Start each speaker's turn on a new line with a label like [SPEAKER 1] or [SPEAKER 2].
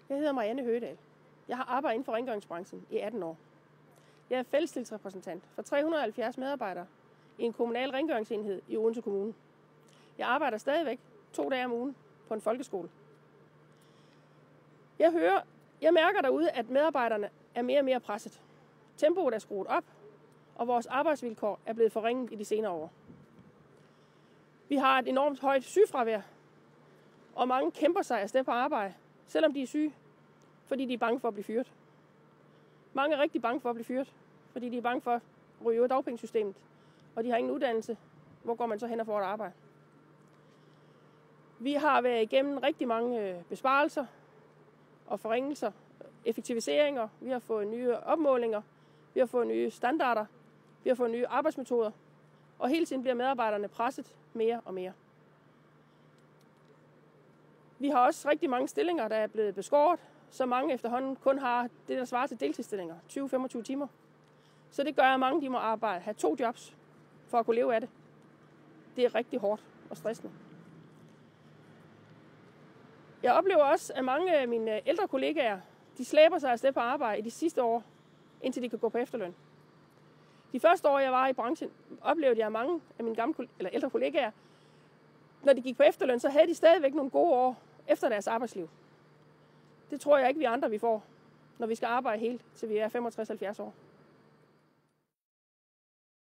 [SPEAKER 1] Jeg hedder Marianne Høgedal. Jeg har arbejdet inden for rengøringsbranchen i 18 år. Jeg er fællestillidsrepræsentant for 370 medarbejdere i en kommunal rengøringsenhed i Odense Kommune. Jeg arbejder stadigvæk 2 dage om ugen på en folkeskole. Jeg mærker derude, at medarbejderne er mere og mere presset. Tempoet er skruet op, og vores arbejdsvilkår er blevet forringet i de senere år. Vi har et enormt højt sygefravær, og mange kæmper sig afsted på arbejde, selvom de er syge, fordi de er bange for at blive fyret. Mange er rigtig bange for at blive fyret, fordi de er bange for at ryge ud af dagpengesystemet, og de har ingen uddannelse. Hvor går man så hen og får et arbejde? Vi har været igennem rigtig mange besparelser og forringelser, effektiviseringer. Vi har fået nye opmålinger, vi har fået nye standarder, vi har fået nye arbejdsmetoder, og hele tiden bliver medarbejderne presset mere og mere. Vi har også rigtig mange stillinger, der er blevet beskåret, så mange efterhånden kun har det, der svarer til deltidsstillinger, 20-25 timer. Så det gør, at mange de må have 2 jobs for at kunne leve af det. Det er rigtig hårdt og stressende. Jeg oplever også, at mange af mine ældre kollegaer, de slæber sig afsted på arbejde i de sidste år, indtil de kan gå på efterløn. De første år, jeg var i branchen, oplevede jeg, at mange af mine ældre kollegaer, når de gik på efterløn, så havde de stadigvæk nogle gode år efter deres arbejdsliv. Det tror jeg ikke, vi andre vi får, når vi skal arbejde helt, til vi er 65-70 år.